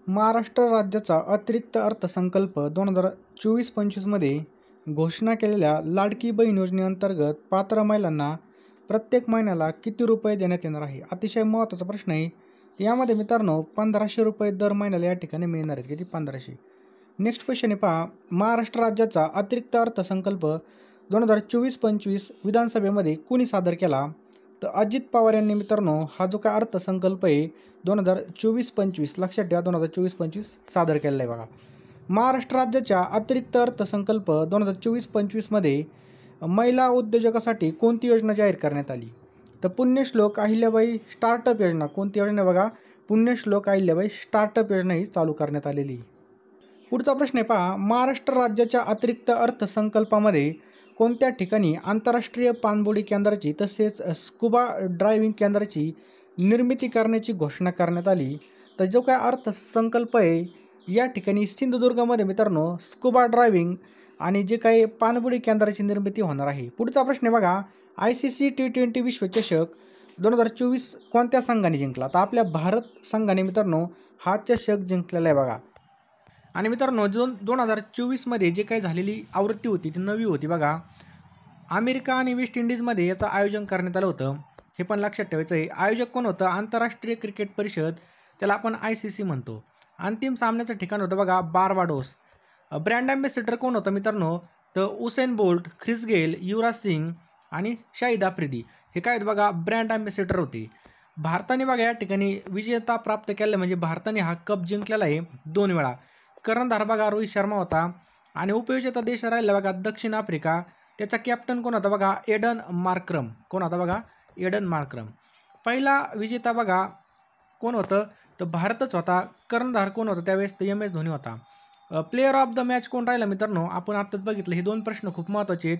महाराष्ट्र राज्याचा अतिरिक्त अर्थसंकल्प 2024-25 मध्ये घोषणा केलेल्या लाडकी बहीण योजनेअंतर्गत पात्र महिलांना प्रत्येक महिन्याला किती रुपये देण्यात येणार आहे? अतिशय महत्त्वाचा प्रश्न आहे. यामध्ये मित्रांनो 1500 रुपये दर महिन्याला या ठिकाणी मिळणार आहेत. किती? 1500. नेक्स्ट क्वेश्चन आहे पहा. महाराष्ट्र राज्याचा अतिरिक्त अर्थसंकल्प 2024-25 विधानसभेमध्ये कुणी सादर केला? तर अजित पवार यांनी मित्रांनो हा जो काय अर्थसंकल्प आहे 2024-25 लक्षात ठेवा 2024-25 सादर केलेला आहे बघा. महाराष्ट्र राज्याच्या अतिरिक्त अर्थसंकल्प 2024-25 मध्ये महिला उद्योजकासाठी कोणती योजना जाहीर करण्यात आली? तर पुण्यश्लोक अहिल्याबाई स्टार्टअप योजना. कोणती योजना बघा? पुण्यश्लोक अहिल्याबाई स्टार्टअप योजना ही चालू करण्यात आलेली. पुढचा प्रश्न आहे पहा. महाराष्ट्र राज्याच्या अतिरिक्त अर्थसंकल्पामध्ये कोणत्या ठिकाणी आंतरराष्ट्रीय पाणबुडी केंद्राची तसेच स्कुबा ड्रायव्हिंग केंद्राची निर्मिती करण्याची घोषणा करण्यात आली? तर जो काय अर्थसंकल्प आहे या ठिकाणी सिंधुदुर्गमध्ये मित्रांनो स्कुबा ड्रायव्हिंग आणि जे काही पाणबुडी केंद्राची निर्मिती होणार आहे. पुढचा प्रश्न आहे बघा. ICC T20 विश्वचषक 2024 कोणत्या संघाने जिंकला? तर आपल्या भारत संघाने मित्रांनो हा चषक जिंकलेला आहे बघा. आणि मित्रांनो 2024 जे काही झालेली आवृत्ती होती ती 9वी होती बघा. अमेरिका आणि वेस्ट इंडिजमध्ये याचं आयोजन करण्यात आलं होतं. हे पण लक्षात ठेवायचं आहे. आयोजक कोण होतं? आंतरराष्ट्रीय क्रिकेट परिषद, त्याला आपण ICC म्हणतो. अंतिम सामन्याचं ठिकाण होतं बघा बार्बाडोस. ब्रँड ॲम्बॅसेडर कोण होतं मित्रांनो? तर Usain bolt, Chris Gayle, Yuvraj Singh आणि शाहिद आफ्रिदी हे काय आहेत बघा ब्रँड ॲम्बॅसेडर होते. भारताने बघा या ठिकाणी विजेता प्राप्त केला म्हणजे भारताने हा कप जिंकलेला आहे 2 वेळा. कर्णधार बघा रोहित शर्मा होता आणि उपविजेता देश राहिला बघा दक्षिण आफ्रिका. त्याचा कॅप्टन कोण होता बघा? Aiden Markram. कोण होता बघा? Aiden Markram. पहिला विजेता बघा कोण होतं? तर भारतच होता. कर्णधार कोण होता त्यावेळेस? तर MS धोनी होता. प्लेयर ऑफ द मॅच कोण राहिला मित्रांनो? आपण आत्ताच बघितलं. हे 2 प्रश्न खूप महत्त्वाचे आहेत.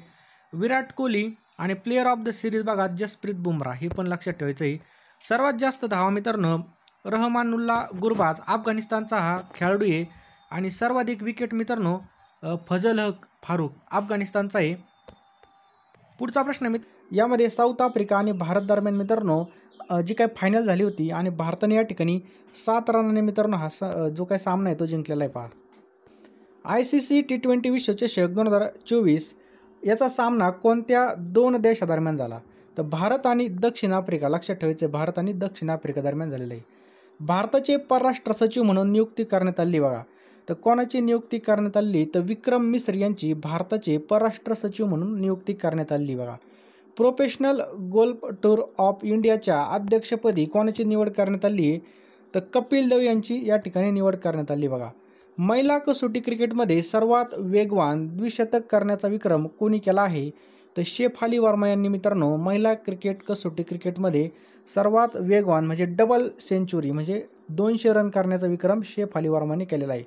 विराट कोहली आणि प्लेयर ऑफ द सिरीज बघा जसप्रीत बुमराह. हे पण लक्षात ठेवायचं आहे. सर्वात जास्त धावा मित्रांनो रहमानुल्ला गुरबाज अफगाणिस्तानचा हा खेळाडू आहे आणि सर्वाधिक विकेट मित्रांनो फजल हक फारूक अफगाणिस्तानचा आहे. पुढचा प्रश्न यामध्ये साऊथ आफ्रिका आणि भारत दरम्यान मित्रांनो जी काही फायनल झाली होती आणि भारताने या ठिकाणी 7 रनाने मित्रांनो हा जो काही सामना आहे तो जिंकलेला आहे पहा. ICC T20 विश्वचषक 2024 याचा सामना कोणत्या 2 देशादरम्यान झाला? तर भारत आणि दक्षिण आफ्रिका. लक्षात ठेवायचं आहे भारत आणि दक्षिण आफ्रिका दरम्यान झालेला आहे. भारताचे परराष्ट्र सचिव म्हणून नियुक्ती करण्यात आली बघा. तर कोणाची नियुक्ती करण्यात आली? तर विक्रम मिश्र यांची भारताचे परराष्ट्र सचिव म्हणून नियुक्ती करण्यात आली बघा. प्रोफेशनल गोल्फ टूर ऑफ इंडियाच्या अध्यक्षपदी कोणाची निवड करण्यात आली? तर कपिल देव यांची या ठिकाणी निवड करण्यात आली बघा. महिला कसोटी क्रिकेटमध्ये सर्वात वेगवान द्विशतक करण्याचा विक्रम कोणी केला आहे? तर शेफाली वर्मा यांनी मित्रांनो महिला कसोटी क्रिकेटमध्ये सर्वात वेगवान म्हणजे डबल सेंचुरी म्हणजे 200 रन करण्याचा विक्रम शेफाली वर्माने केलेला आहे.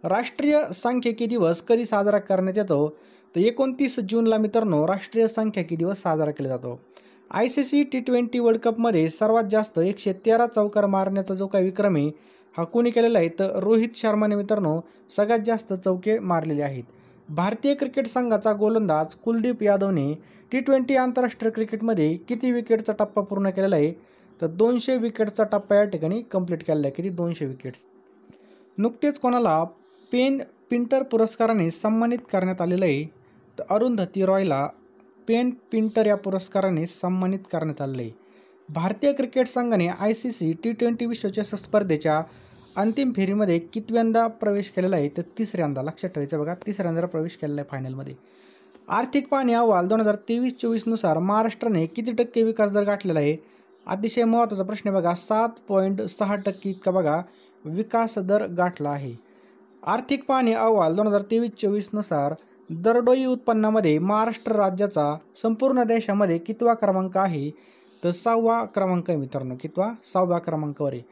राष्ट्रीय सांख्यिकी दिवस कधी साजरा करण्यात येतो? तर 29 जूनला मित्रांनो राष्ट्रीय सांख्यिकी दिवस साजरा केला जातो. ICC T20 वर्ल्ड कपमध्ये सर्वात जास्त 113 चौकार मारण्याचा जो काही विक्रम आहे हा कोणी केलेला आहे? तर रोहित शर्माने मित्रांनो सगळ्यात जास्त चौके मारलेले आहेत. भारतीय क्रिकेट संघाचा गोलंदाज कुलदीप यादवने T20 आंतरराष्ट्रीय क्रिकेटमध्ये किती विकेटचा टप्पा पूर्ण केलेला आहे? तर 200 विकेटचा टप्पा या ठिकाणी कंप्लीट केलेला आहे. किती? 200 विकेट्स. नुकतेच कोणाला पेन पिंटर पुरस्काराने सन्मानित करण्यात आलेलं आहे? तर अरुंधती रॉयला पेन पिंटर या पुरस्काराने सन्मानित करण्यात आलेलं आहे. भारतीय क्रिकेट संघाने ICC T20 विश्वचषक स्पर्धेच्या अंतिम फेरीमध्ये कितव्यांदा प्रवेश केलेला आहे? तर 3ऱ्यांदा. लक्षात ठेवायचं बघा 3ऱ्यांदा प्रवेश केलेला आहे फायनलमध्ये. आर्थिक पाहणी अहवाल 2023-24 नुसार महाराष्ट्राने किती टक्के विकास दर गाठलेला आहे? अतिशय महत्त्वाचा प्रश्न आहे बघा. 7.6% इतका बघा विकास दर गाठला आहे. आर्थिक पाहणी अहवाल 2023-24 नुसार दरडोई उत्पन्नामध्ये महाराष्ट्र राज्याचा संपूर्ण देशामध्ये कितवा क्रमांक आहे? तर 6वा क्रमांक आहे मित्रांनो. कितवा? 6व्या क्रमांकावर आहे.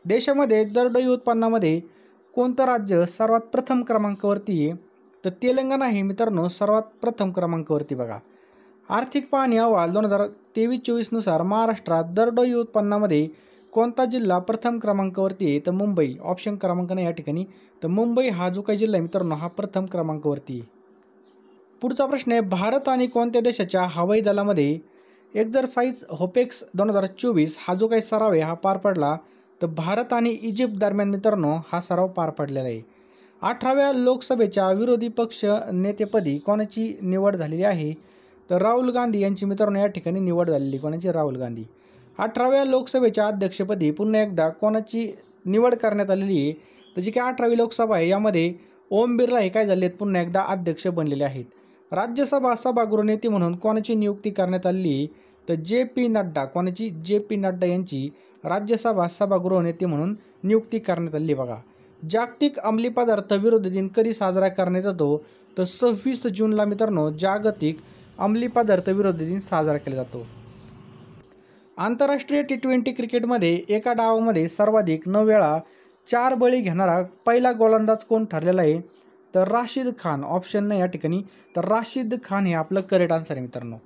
देशामध्ये दरडोई उत्पन्नामध्ये कोणतं राज्य सर्वात प्रथम क्रमांकावरती आहे? तर तेलंगणा हे मित्रांनो सर्वात प्रथम क्रमांकावरती बघा. आर्थिक पाहणी अहवाल 2023-24 नुसार महाराष्ट्रात दरडोई उत्पन्नामध्ये कोणता जिल्हा प्रथम क्रमांकावरती आहे? तर मुंबई. ऑप्शन क्रमांक नाही या ठिकाणी. तर मुंबई हा जो काही जिल्हा आहे मित्रांनो हा प्रथम क्रमांकावरती आहे. पुढचा प्रश्न आहे. भारत आणि कोणत्या देशाच्या हवाई दलामध्ये एक्झरसाइज होपेक्स 2024 हा जो काही सराव आहे हा पार पडला? तर भारत आणि इजिप्त दरम्यान मित्रांनो हा सराव पार पडलेला आहे. 18व्या लोकसभेच्या विरोधी पक्ष नेतेपदी कोणाची निवड झालेली आहे? तर राहुल गांधी यांची मित्रांनो या ठिकाणी निवड झालेली. कोणाची? राहुल गांधी. 18व्या लोकसभेच्या अध्यक्षपदी पुन्हा एकदा कोणाची निवड करण्यात आलेली आहे? तर जी काही 18वी लोकसभा आहे यामध्ये ओम बिर्ला हे काय झाले आहेत? पुन्हा एकदा अध्यक्ष बनलेले आहेत. राज्यसभा सभागृह नेते म्हणून कोणाची नियुक्ती करण्यात आलेली आहे? तर जे.पी. नड्डा. कोणाची? जे.पी. नड्डा यांची राज्यसभा सभागृह नेते म्हणून नियुक्ती करण्यात आली. बघा, जागतिक अंमली पदार्थ विरोधी दिन कधी साजरा करण्यात येतो? तर 26 जूनला मित्रांनो जागतिक अंमली पदार्थ विरोधी दिन साजरा केला जातो. आंतरराष्ट्रीय T20 क्रिकेटमध्ये एका डावामध्ये सर्वाधिक 9 वेळा 4 बळी घेणारा पहिला गोलंदाज कोण ठरलेला आहे? तर राशिद खान. ऑप्शन नाही या ठिकाणी. तर राशिद खान हे आपलं करेक्ट आन्सर आहे मित्रांनो.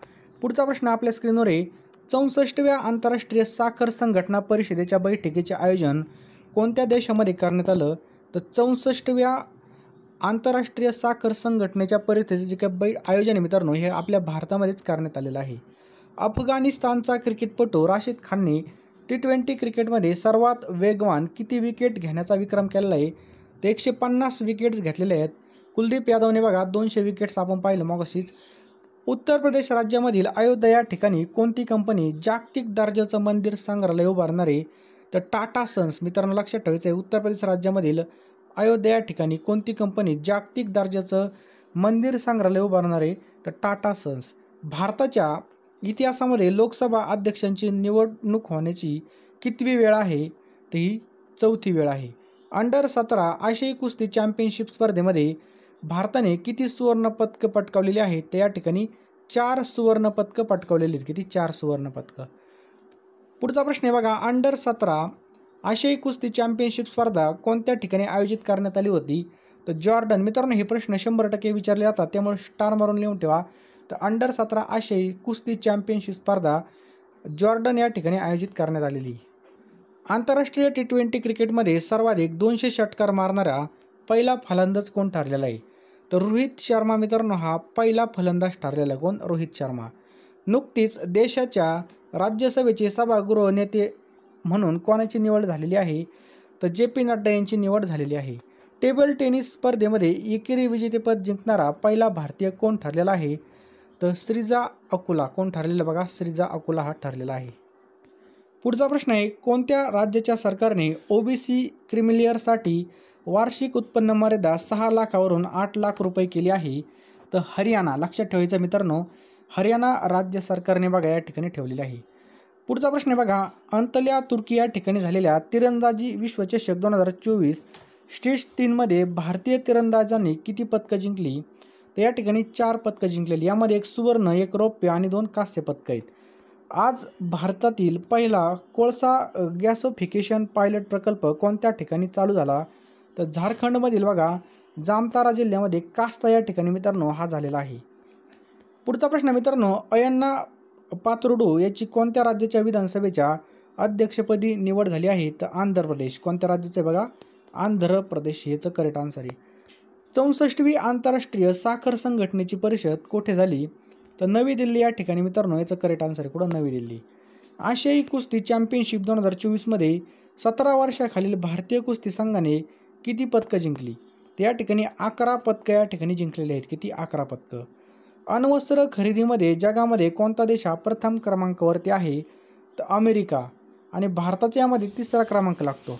पुढचा प्रश्न आपल्या स्क्रीनवर आहे. 64व्या आंतरराष्ट्रीय साखर संघटना परिषदेच्या बैठकीचे आयोजन कोणत्या देशामध्ये करण्यात आलं? तर 64व्या आंतरराष्ट्रीय साखर संघटनेच्या परिषदेचे जे काही आयोजन आहे मित्रांनो हे आपल्या भारतामध्येच करण्यात आलेलं आहे. अफगाणिस्तानचा क्रिकेटपटू राशिद खानने T20 क्रिकेटमध्ये सर्वात वेगवान किती विकेट घेण्याचा विक्रम केलेला आहे? तर 150 विकेट्स घेतलेले आहेत. कुलदीप यादवने बघा 200 विकेट्स आपण पाहिलं मगाशीच. उत्तर प्रदेश राज्यामधील अयोध्या या ठिकाणी कोणती कंपनी जागतिक दर्जाचं मंदिर संग्रहालय उभारणार आहे? तर टाटा सन्स. मित्रांनो लक्षात ठेवायचं आहे, उत्तर प्रदेश राज्यामधील अयोध्या या ठिकाणी कोणती कंपनी जागतिक दर्जाचं मंदिर संग्रहालय उभारणार आहे? तर टाटा सन्स. भारताच्या इतिहासामध्ये लोकसभा अध्यक्षांची निवडणूक होण्याची कितवी वेळ आहे? तर ही 4थी वेळ आहे. अंडर 17 आशियाई कुस्ती चॅम्पियनशिप स्पर्धेमध्ये भारताने किती सुवर्णपदकं पटकावलेली आहेत? तर या ठिकाणी 4 सुवर्णपदकं पटकावलेली आहेत. किती? 4 सुवर्णपदकं. पुढचा प्रश्न आहे बघा, अंडर 17 आशियाई कुस्ती चॅम्पियनशिप स्पर्धा कोणत्या ठिकाणी आयोजित करण्यात आली होती? तर जॉर्डन. मित्रांनो हे प्रश्न 100% विचारले जातात त्यामुळे स्टार मारून लिहून ठेवा. तर अंडर 17 आशियाई कुस्ती चॅम्पियनशिप स्पर्धा जॉर्डन या ठिकाणी आयोजित करण्यात आलेली. आंतरराष्ट्रीय T20 क्रिकेटमध्ये सर्वाधिक 200 षटकार मारणारा पहिला फलंदाज कोण ठरलेला आहे? तर रोहित शर्मा. मित्रांनो हा पहिला फलंदाज ठरलेला. कोण? रोहित शर्मा. नुकतीच देशाच्या राज्यसभेचे सभागृह नेते म्हणून कोणाची निवड झालेली आहे? तर जे.पी. नड्डा यांची निवड झालेली आहे. टेबल टेनिस स्पर्धेमध्ये एकेरी विजेतेपद जिंकणारा पहिला भारतीय कोण ठरलेला आहे? तर श्रीजा अकुला. कोण ठरलेलं? बघा श्रीजा अकुला हा ठरलेला आहे. पुढचा प्रश्न आहे, कोणत्या राज्याच्या सरकारने OBC क्रिमिलियरसाठी वार्षिक उत्पन्न मर्यादा 6 लाखावरून 8 लाख रुपये केली आहे? तर हरियाणा. लक्षात ठेवायचं मित्रांनो, हरियाणा राज्य सरकारने बघा या ठिकाणी ठेवलेली आहे. पुढचा प्रश्न आहे बघा, अंतल्या तुर्की या ठिकाणी झालेल्या तिरंदाजी विश्वचषक 2024 स्टेज 3 मध्ये भारतीय तिरंदाजांनी किती पदकं जिंकली? तर या ठिकाणी 4 पदकं जिंकलेली. यामध्ये 1 सुवर्ण, 1 रौप्य आणि 2 कांस्य पदकं आहेत. आज भारतातील पहिला कोळसा गॅसोफिकेशन पायलट प्रकल्प कोणत्या ठिकाणी चालू झाला? तर झारखंडमधील बघा जामतारा जिल्ह्यामध्ये कास्ता या ठिकाणी मित्रांनो हा झालेला आहे. पुढचा प्रश्न मित्रांनो, अय्यन्ना पात्रुडू याची कोणत्या राज्याच्या विधानसभेच्या अध्यक्षपदी निवड झाली आहे? तर आंध्र प्रदेश. कोणत्या राज्याचं आहे बघा? आंध्र प्रदेश याचं करेक्ट आन्सर आहे. 64वी आंतरराष्ट्रीय साखर संघटनेची परिषद कुठे झाली? तर नवी दिल्ली या ठिकाणी मित्रांनो याचं करेक्ट आन्सर आहे. कुठं? नवी दिल्ली. आशियाई कुस्ती चॅम्पियनशिप 2024 मध्ये 17 वर्षाखालील भारतीय कुस्ती संघाने किती पदकं जिंकली? तर या ठिकाणी 11 पदकं या ठिकाणी जिंकलेली आहेत. किती? 11 पदकं. अण्वस्त्र खरेदीमध्ये जगामध्ये कोणता देश हा प्रथम क्रमांकावरती आहे? तर अमेरिका. आणि भारताच्या यामध्ये 3रा क्रमांक लागतो.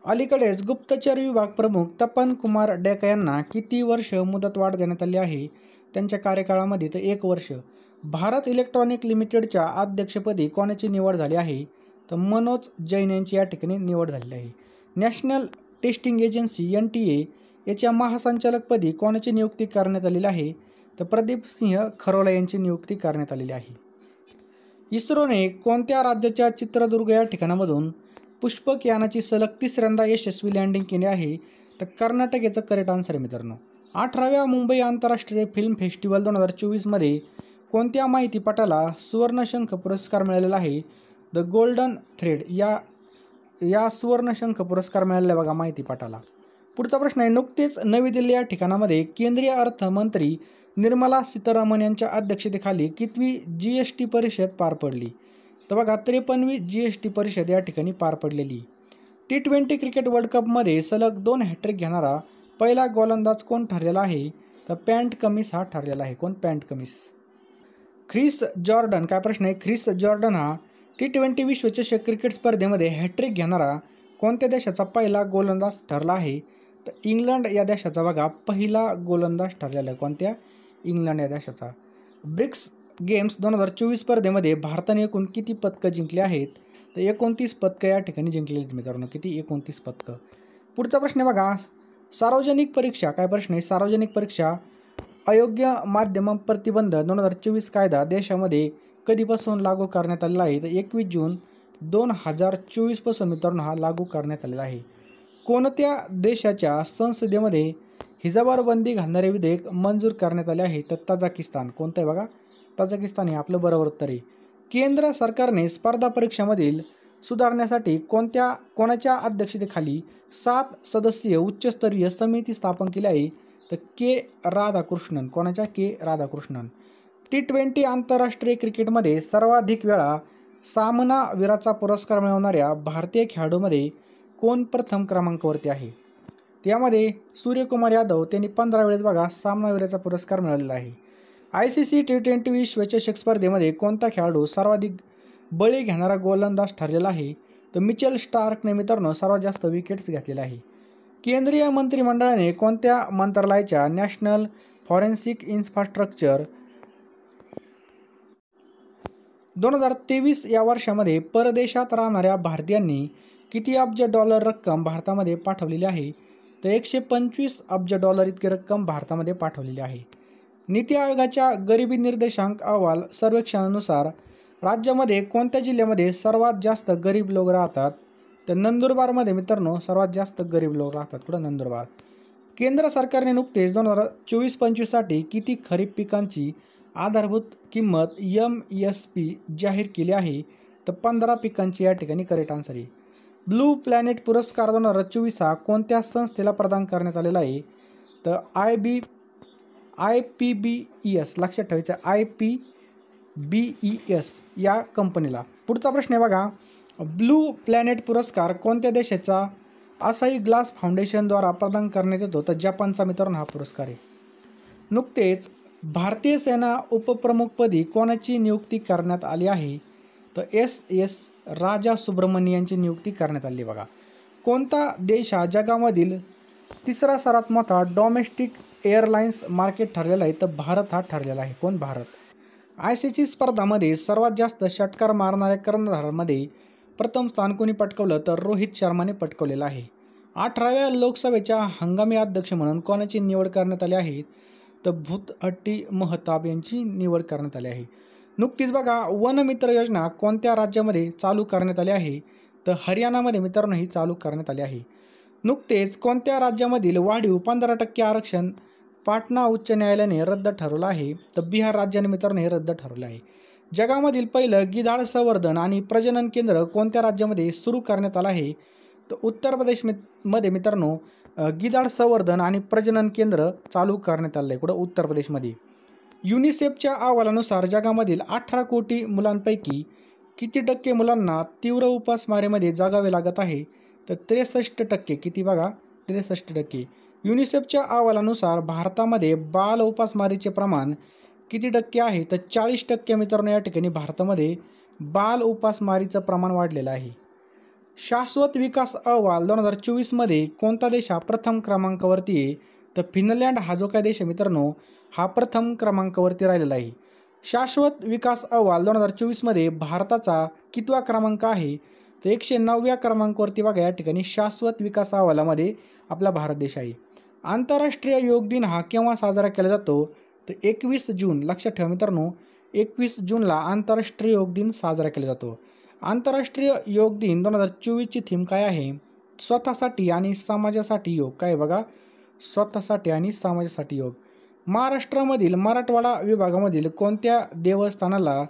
अलीकडेच गुप्तचर विभाग प्रमुख तपन कुमार डेका यांना किती वर्ष मुदतवाढ देण्यात आली आहे त्यांच्या कार्यकाळामध्ये? तर 1 वर्ष. भारत इलेक्ट्रॉनिक लिमिटेडच्या अध्यक्षपदी कोणाची निवड झाली आहे? तर मनोज जैन यांची या ठिकाणी निवड झालेली आहे. नॅशनल टेस्टिंग एजन्सी NTA याच्या महासंचालकपदी कोणाची नियुक्ती करण्यात आलेली आहे? तर प्रदीप सिंह खरोला यांची नियुक्ती करण्यात आलेली आहे. इस्रोने कोणत्या राज्याच्या चित्रदुर्ग या ठिकाणामधून पुष्पक यानाची सलग 3ऱ्यांदा यशस्वी लँडिंग केली आहे? तर कर्नाटक याचं करेक्ट आन्सर आहे मित्रांनो. 18व्या मुंबई आंतरराष्ट्रीय फिल्म फेस्टिवल 2024 मध्ये कोणत्या माहितीपटाला सुवर्णशंख पुरस्कार मिळालेला आहे? द गोल्डन थ्रेड या सुवर्णशंख पुरस्कार मिळालेला बघा माहितीपटाला. पुढचा प्रश्न आहे, नुकतेच नवी दिल्ली या ठिकाणामध्ये केंद्रीय अर्थमंत्री निर्मला सीतारामन यांच्या अध्यक्षतेखाली कितवी GST परिषद पार पडली? तर बघा 53वी GST परिषद या ठिकाणी पार पडलेली. T20 क्रिकेट वर्ल्ड कपमध्ये सलग 2 हॅट्रिक घेणारा पहिला गोलंदाज कोण ठरलेला आहे? तर पॅट कमिन्स हा ठरलेला आहे. कोण? पॅट कमिन्स. ख्रिस जॉर्डन, काय प्रश्न आहे? ख्रिस जॉर्डन हा T20 विश्वचषक क्रिकेट स्पर्धेमध्ये हॅट्रिक घेणारा कोणत्या देशाचा पहिला गोलंदाज ठरला आहे? तर इंग्लंड या देशाचा बघा पहिला गोलंदाज ठरलेला आहे. कोणत्या? इंग्लंड या देशाचा. ब्रिक्स गेम्स 2024 स्पर्धेमध्ये भारताने एकूण किती पदकं जिंकली आहेत? तर 29 पदकं या ठिकाणी जिंकलेली आहेत मित्रांनो. किती? 29 पदकं. पुढचा प्रश्न आहे बघा, सार्वजनिक परीक्षा, काय प्रश्न आहे? सार्वजनिक परीक्षा अयोग्य माध्यम प्रतिबंध 2024 कायदा देशामध्ये कधीपासून लागू करण्यात आलेला आहे? तर 21 जून 2024 पासून मित्रांनो हा लागू करण्यात आलेला आहे. कोणत्या देशाच्या संसदेमध्ये हिजाबावर बंदी घालणारे विधेयक मंजूर करण्यात आले आहे? तर तजाकिस्तान. कोणतं आहे बघा? तजाकिस्तान हे आपलं बरोबर उत्तर आहे. केंद्र सरकारने स्पर्धा परीक्षामधील सुधारण्यासाठी कोणाच्या अध्यक्षतेखाली 7 सदस्यीय उच्चस्तरीय समिती स्थापन केली आहे? तर के. राधाकृष्णन. कोणाच्या? के. राधाकृष्णन. T20 आंतरराष्ट्रीय क्रिकेटमध्ये सर्वाधिक वेळा सामनावीराचा पुरस्कार मिळवणाऱ्या भारतीय खेळाडूमध्ये कोण प्रथम क्रमांकावरती आहे? त्यामध्ये सूर्यकुमार यादव, त्यांनी 15 वेळेस बघा सामनावीराचा पुरस्कार मिळवलेला आहे. ICC T20 विश्वचषक स्पर्धेमध्ये कोणता खेळाडू सर्वाधिक बळी घेणारा गोलंदाज ठरलेला आहे? तर मिचेल स्टार्कने मित्रांनो सर्वात जास्त विकेट्स घेतलेल्या आहे. केंद्रीय मंत्रिमंडळाने कोणत्या मंत्रालयाच्या नॅशनल फॉरेन्सिक इन्फ्रास्ट्रक्चर 2023 या वर्षामध्ये परदेशात राहणाऱ्या भारतीयांनी किती अब्ज डॉलर रक्कम भारतामध्ये पाठवलेली आहे? तर 125 अब्ज डॉलर इतकी रक्कम भारतामध्ये पाठवलेली आहे. नीती आयोगाच्या गरिबी निर्देशांक अहवाल सर्वेक्षणानुसार राज्यामध्ये कोणत्या जिल्ह्यामध्ये सर्वात जास्त गरीब लोक राहतात? तर नंदुरबारमध्ये मित्रांनो सर्वात जास्त गरीब लोक राहतात. कुठं? नंदुरबार. केंद्र सरकारने नुकतेच 2024-25 साठी किती खरीप पिकांची आधारभूत किंमत MSP जाहीर केली आहे? तर 15 पिकांची या ठिकाणी करेक्ट आन्सर आहे. ब्लू प्लॅनेट पुरस्कार 2024 हा कोणत्या संस्थेला प्रदान करण्यात आलेला आहे? तर IPBES. लक्षात ठेवायचं, IPBES या कंपनीला. पुढचा प्रश्न आहे बघा, ब्लू प्लॅनेट पुरस्कार कोणत्या देशाचा असाई ग्लास फाउंडेशनद्वारा प्रदान करण्यात येतो? तर जपानचा मित्रांनो हा पुरस्कार आहे. नुकतेच भारतीय सेना उपप्रमुखपदी कोणाची नियुक्ती करण्यात आली आहे? तर SS राजा सुब्रमण्य यांची नियुक्ती करण्यात आली. बघा, कोणता देश हा जगामधील तिसरा सर्वात मोठा डोमेस्टिक एअरलाइन्स मार्केट ठरलेला आहे? तर भारत हा ठरलेला आहे. कोण? भारत. ICC स्पर्धामध्ये सर्वात जास्त षटकार मारणाऱ्या कर्णधारांमध्ये प्रथम स्थान कोणी पटकावलं? तर रोहित शर्माने पटकावलेलं आहे. 18व्या लोकसभेच्या हंगामी अध्यक्ष म्हणून कोणाची निवड करण्यात आली आहे? तर भूतहट्टी महताब यांची निवड करण्यात आली आहे. नुकतीच बघा वनमित्र योजना कोणत्या राज्यामध्ये चालू करण्यात आली आहे? तर हरियाणामध्ये मित्रांनो ही चालू करण्यात आली आहे. नुकतेच कोणत्या राज्यामधील वाढीव 15% आरक्षण पाटणा उच्च न्यायालयाने रद्द ठरवलं आहे? तर बिहार राज्याने मित्रांनो हे रद्द ठरवलं आहे. जगामधील पहिलं गिधाड संवर्धन आणि प्रजनन केंद्र कोणत्या राज्यामध्ये सुरू करण्यात आलं आहे? तर उत्तर प्रदेशमध्ये मित्रांनो गिधाड संवर्धन आणि प्रजनन केंद्र चालू करण्यात आलं आहे. कुठं? उत्तर प्रदेशमध्ये. युनिसेफच्या अहवालानुसार जगामधील 18 कोटी मुलांपैकी किती टक्के मुलांना तीव्र उपासमारीमध्ये जगावे लागत आहे? तर 63%. किती? बघा 63%. युनिसेफच्या अहवालानुसार भारतामध्ये बाल उपासमारीचे प्रमाण किती टक्के आहे? तर 40% मित्रांनो या ठिकाणी भारतामध्ये बाल उपासमारीचं प्रमाण वाढलेलं आहे. शाश्वत विकास अहवाल 2024 मध्ये कोणता देश हा प्रथम क्रमांकावरती आहे? तर फिनलँड हा जो काय देश आहे मित्रांनो हा प्रथम क्रमांकावरती राहिलेला आहे. शाश्वत विकास अहवाल 2024 मध्ये भारताचा कितवा क्रमांक आहे? तर 109व्या क्रमांकावरती बघा या ठिकाणी शाश्वत विकास अहवालामध्ये आपला भारत देश आहे. आंतरराष्ट्रीय योग दिन हा केव्हा साजरा केला जातो? तर 21 जून. लक्षात ठेवा मित्रांनो 21 जूनला आंतरराष्ट्रीय योग दिन साजरा केला जातो. आंतरराष्ट्रीय योग दिन 2024ची थीम काय आहे? स्वतःसाठी आणि समाजासाठी योग. काय बघा? स्वतःसाठी आणि समाजासाठी योग. महाराष्ट्रामधील मराठवाडा विभागामधील कोणत्या देवस्थानाला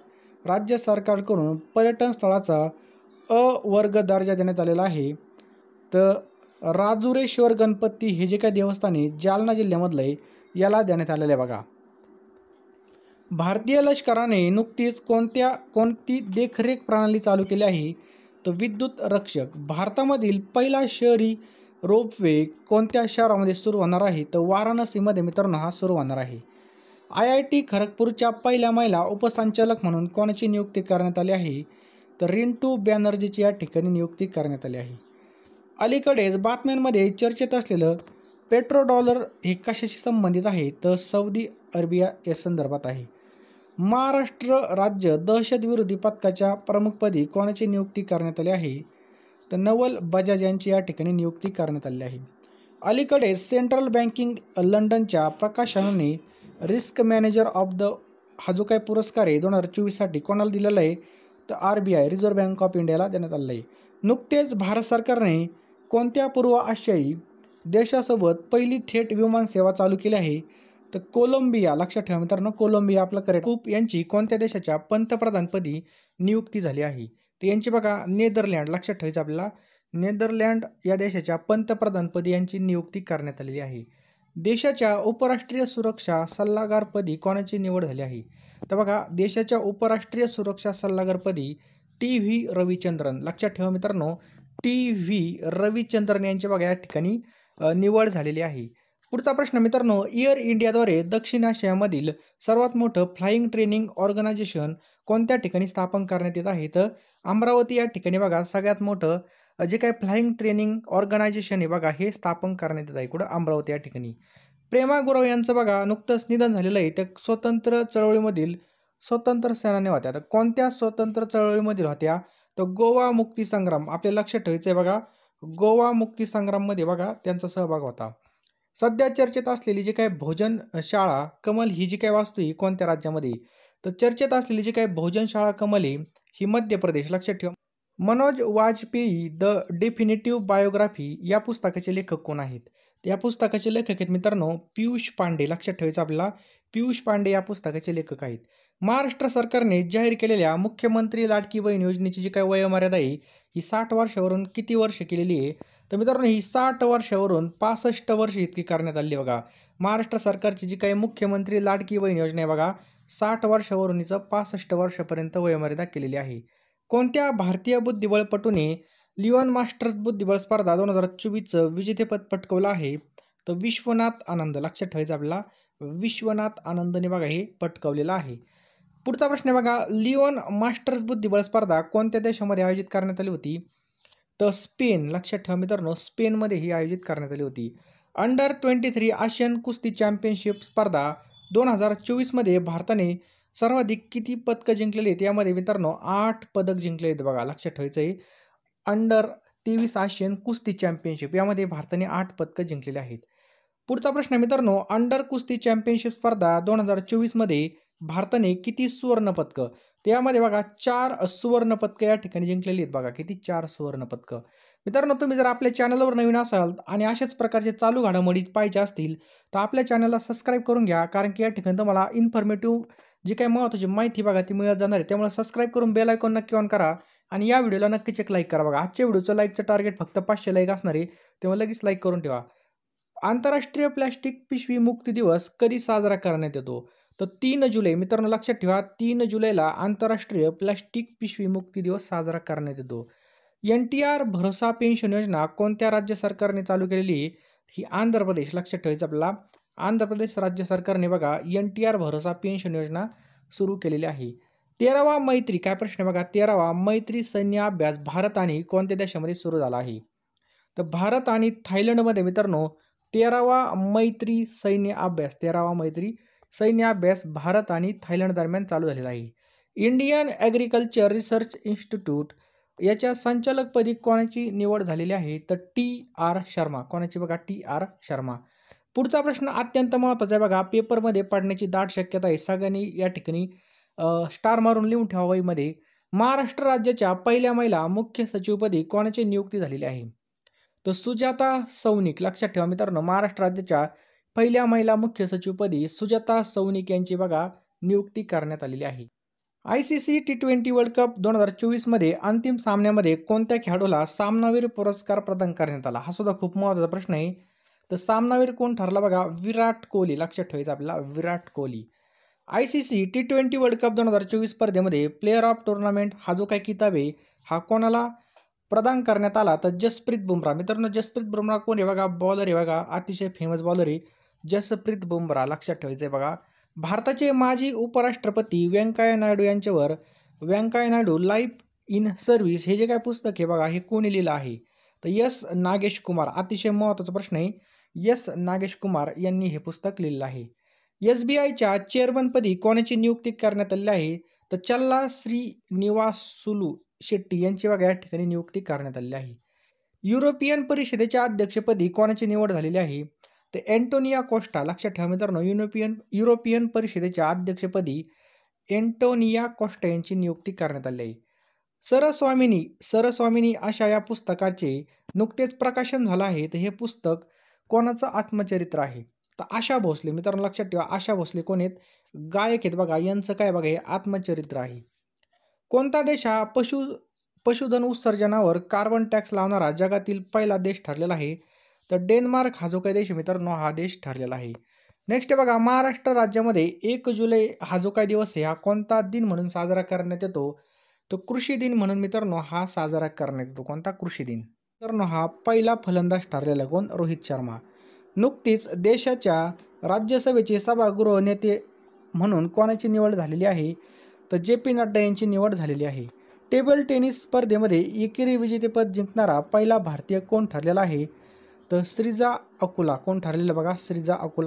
राज्य सरकारकडून पर्यटन स्थळाचा अ वर्ग दर्जा देण्यात आलेला आहे? तर राजुरेश्वर गणपती हे जे काही देवस्थान आहे जालना जिल्ह्यामधलं आहे याला देण्यात आलेलं आहे. बघा, भारतीय लष्कराने नुकतीच कोणती देखरेख प्रणाली चालू केली आहे? तर विद्युत रक्षक. भारतामधील पहिला शहरी रोपवे कोणत्या शहरामध्ये सुरू होणार आहे? तर वाराणसीमध्ये मित्रांनो हा सुरू होणार आहे. IIT खरगपूरच्या पहिल्या महिला उपसंचालक म्हणून कोणाची नियुक्ती करण्यात आली आहे? तर रिंटू बॅनर्जीची या ठिकाणी नियुक्ती करण्यात आली आहे. अलीकडेच बातम्यांमध्ये चर्चेत असलेलं पेट्रोडॉलर हे कशाशी संबंधित आहे? तर सौदी अरेबिया या संदर्भात आहे. महाराष्ट्र राज्य दहशतविरोधी पथकाच्या प्रमुखपदी कोणाची नियुक्ती करण्यात आली आहे? तर नवल बजाज यांची या ठिकाणी नियुक्ती करण्यात आली आहे. अलीकडेच सेंट्रल बँकिंग लंडनच्या प्रकाशनाने रिस्क मॅनेजर ऑफ द हा जो काही पुरस्कार आहे 2024साठी कोणाला दिलेला आहे? तर RBI रिझर्व्ह बँक ऑफ इंडियाला देण्यात आलेला आहे. नुकतेच भारत सरकारने कोणत्या पूर्व आशियाई देशासोबत पहिली थेट विमान सेवा चालू केली आहे? तर कोलंबिया. लक्षात ठेवा मित्रांनो, कोलंबिया आपलं करेक्ट. खूप यांची कोणत्या देशाच्या पंतप्रधानपदी नियुक्ती झाली आहे? तर यांची बघा नेदरलँड. लक्षात ठेवायचं आपल्याला, नेदरलँड या देशाच्या पंतप्रधानपदी यांची नियुक्ती करण्यात आलेली आहे. देशाच्या उपराष्ट्रीय सुरक्षा सल्लागारपदी कोणाची निवड झाली आहे? तर बघा देशाच्या उपराष्ट्रीय सुरक्षा सल्लागारपदी TV रविचंद्रन. लक्षात ठेवा मित्रांनो, TV रविचंद्रन यांची बघा या ठिकाणी निवड झालेली आहे. पुढचा प्रश्न मित्रांनो, एअर इंडियाद्वारे दक्षिण आशियामधील सर्वात मोठं फ्लाइंग ट्रेनिंग ऑर्गनायझेशन कोणत्या ठिकाणी स्थापन करण्यात येत आहे? तर अमरावती या ठिकाणी बघा सगळ्यात मोठं जे काही फ्लाइंग ट्रेनिंग ऑर्गनायझेशन आहे बघा हे स्थापन करण्यात येत आहे. कुठं? अमरावती या ठिकाणी. प्रेमा गुरव यांचं बघा नुकतंच निधन झालेलं आहे. त्या स्वतंत्र चळवळीमधील स्वतंत्र सेनानी होत्या. तर कोणत्या स्वतंत्र चळवळीमधील होत्या? तर गोवा मुक्ती संग्राम. आपल्याला लक्षात ठेवायचं आहे बघा, गोवा मुक्ती संग्राममध्ये बघा त्यांचा सहभाग होता. सध्या चर्चेत असलेली जी काही भोजनशाळा कमल ही जी काही वास्तू ही कोणत्या राज्यामध्ये? तर चर्चेत असलेली जी काही भोजनशाळा कमल आहे ही मध्य प्रदेश. लक्षात ठेवा. मनोज वाजपेयी द डेफिनेटिव्ह बायोग्राफी या पुस्तकाचे लेखक कोण आहेत? या पुस्तकाचे लेखक आहेत मित्रांनो पियुष पांडे. लक्षात ठेवायचं आपल्याला, पियुष पांडे या पुस्तकाचे लेखक आहेत. महाराष्ट्र सरकारने जाहीर केलेल्या मुख्यमंत्री लाडकी बहीण योजनेची जी काही वयोमर्यादा आहे ही 60 वर्षावरून किती वर्ष केलेली आहे? तर मित्रांनो ही 60 वर्षावरून 65 वर्ष इतकी करण्यात आली बघा. महाराष्ट्र सरकारची जी काही मुख्यमंत्री लाडकी बहीण योजना आहे बघा 60 वर्षावरून हिचं 65 वर्षापर्यंत वयोमर्यादा केलेली आहे. कोणत्या भारतीय बुद्धिबळपटूने लिओन मास्टर्स बुद्धिबळ स्पर्धा 2024चं विजेतेपद पटकवलं आहे? तर विश्वनाथ आनंद. लक्षात ठेवायचं आपल्याला, विश्वनाथ आनंदने बघा हे पटकवलेलं आहे. पुढचा प्रश्न आहे बघा, लिओन मास्टर्स बुद्धिबळ स्पर्धा कोणत्या देशामध्ये आयोजित करण्यात आली होती? तर स्पेन. लक्षात ठेवा मित्रांनो, स्पेनमध्ये ही आयोजित करण्यात आली होती. अंडर 23 आशियन कुस्ती चॅम्पियनशिप स्पर्धा 2024मध्ये भारताने सर्वाधिक किती पदकं जिंकलेली आहेत? यामध्ये मित्रांनो 8 पदक जिंकले आहेत बघा. लक्षात ठेवायचं आहे, अंडर 23 आशियन कुस्ती चॅम्पियनशिप यामध्ये भारताने 8 पदकं जिंकलेली आहेत. पुढचा प्रश्न मित्रांनो, अंडर कुस्ती चॅम्पियनशिप स्पर्धा 2024मध्ये भारताने किती सुवर्ण पदकं? त्यामध्ये बघा 4 सुवर्ण पदकं या ठिकाणी जिंकलेली आहेत बघा. किती? 4 सुवर्ण पदकं. मित्रांनो तुम्ही जर आपल्या चॅनलवर नवीन असाल आणि अशाच प्रकारचे चालू घडामोडी पाहिजे असतील तर आपल्या चॅनलला सबस्क्राईब करून घ्या, कारण की या ठिकाणी तुम्हाला इन्फॉर्मेटिव्ह जी काही महत्त्वाची माहिती बघा ती मिळत जाणार आहे. त्यामुळे सबस्क्राईब करून बेल आयकॉन नक्की ऑन करा आणि या व्हिडिओला नक्कीच एक लाईक करा बघा. आजच्या व्हिडिओचं लाईकचं टार्गेट फक्त 500 लाईक असणार आहे, तेव्हा लगेच लाईक करून ठेवा. आंतरराष्ट्रीय प्लॅस्टिक पिशवी मुक्ती दिवस कधी साजरा करण्यात येतो? तर 3 जुलै. मित्रांनो लक्षात ठेवा, 3 जुलैला आंतरराष्ट्रीय प्लॅस्टिक पिशवी मुक्ती दिवस साजरा करण्यात येतो. NTR भरोसा पेन्शन योजना कोणत्या राज्य सरकारने चालू केलेली? ही आंध्र प्रदेश. लक्षात ठेवायचं आपल्याला, आंध्र प्रदेश राज्य सरकारने बघा NTR भरोसा पेन्शन योजना सुरू केलेली आहे. 13वा मैत्री, काय प्रश्न आहे बघा, 13वा मैत्री सैन्य अभ्यास भारत आणि कोणत्या देशामध्ये सुरू झाला आहे? तर भारत आणि थायलंडमध्ये मित्रांनो 13वा मैत्री सैन्य अभ्यास, 13वा मैत्री सैन्य अभ्यास भारत आणि थायलंड दरम्यान चालू झालेला आहे. इंडियन ॲग्रिकल्चर रिसर्च इन्स्टिट्यूट याच्या संचालकपदी कोणाची निवड झालेली आहे? तर TR शर्मा. कोणाची बघा? TR शर्मा. पुढचा प्रश्न अत्यंत महत्त्वाचा आहे बघा, पेपरमध्ये पडण्याची दाट शक्यता आहे. सगळ्यांनी या ठिकाणी स्टार मारून लिहून ठेवा वहीमध्ये. महाराष्ट्र राज्याच्या पहिल्या महिला मुख्य सचिवपदी कोणाची नियुक्ती झालेली आहे? तर सुजाता सौनिक. लक्षात ठेवा मित्रांनो, महाराष्ट्र राज्याच्या पहिल्या महिला मुख्य सचिवपदी सुजाता सौनिक यांची बघा नियुक्ती करण्यात आलेली आहे. ICC T20 वर्ल्ड कप 2024मध्ये अंतिम सामन्यामध्ये कोणत्या खेळाडूला सामनावीर पुरस्कार प्रदान करण्यात आला? हा सुद्धा खूप महत्त्वाचा प्रश्न आहे. तर सामनावीर कोण ठरला बघा? विराट कोहली. लक्षात ठेवायचं आपल्याला, Virat Kohli. ICC T20 world cup 2024 स्पर्धेमध्ये प्लेअर ऑफ टुर्नामेंट हा जो काही किताब आहे हा कोणाला प्रदान करण्यात आला तर जसप्रीत बुमराह. मित्रांनो जसप्रीत बुमराह कोण आहे बघा, बॉलर आहे बघा, अतिशय फेमस बॉलर आहे जसप्रीत बुमराह, लक्षात ठेवायचं आहे बघा. भारताचे माजी उपराष्ट्रपती व्यंकय्या नायडू यांच्यावर Venkaiah Naidu life in service हे जे काय पुस्तक आहे बघा, हे कोणी लिहिलं आहे? तर यस नागेश कुमार. अतिशय महत्त्वाचा प्रश्न आहे, यस नागेश कुमार यांनी हे पुस्तक लिहिलं आहे. SBIच्या चेअरमनपदी कोणाची नियुक्ती करण्यात आली आहे? तर चल्ला श्रीनिवासुलू शेट्टी यांची बघा या ठिकाणी नियुक्ती करण्यात आली आहे. युरोपियन परिषदेच्या अध्यक्षपदी कोणाची निवड झालेली आहे? तर अँटोनिया कोस्टा. लक्षात ठेवा मित्रांनो, युरोपियन परिषदेच्या अध्यक्षपदी अँटोनिया कोस्टा यांची नियुक्ती करण्यात आली आहे. सरस्वामिनी अशा या पुस्तकाचे नुकतेच प्रकाशन झालं आहे. तर हे पुस्तक कोणाचं आत्मचरित्र आहे? तर आशा भोसले. मित्रांनो लक्षात ठेवा, आशा भोसले कोण आहेत? गायक आहेत बघा, यांचं काय बघा हे आत्मचरित्र आहे. कोणता देश हा पशुधन उत्सर्जनावर कार्बन टॅक्स लावणारा जगातील पहिला देश ठरलेला आहे? तर डेन्मार्क हा जो काही देश मित्रांनो, हा देश ठरलेला आहे. नेक्स्ट बघा, महाराष्ट्र राज्यामध्ये 1 जुलै हा जो काही दिवस आहे, हा कोणता दिन म्हणून साजरा करण्यात येतो? तो कृषी दिन म्हणून मित्रांनो हा साजरा करण्यात येतो. कोणता? कृषी दिन. मित्रांनो हा पहिला फलंदाज ठरलेला कोण? रोहित शर्मा. नुकतीच देशाच्या राज्यसभेचे सभागृह नेते म्हणून कोणाची निवड झालेली आहे? तर JP नड्डा यांची निवड झालेली आहे. टेबल टेनिस स्पर्धेमध्ये एकेरी विजेतेपद जिंकणारा पहिला भारतीय कोण ठरलेला आहे? तर श्रीजा अकुला. कोण ठरलेलं बघा? श्रीजा अकुला.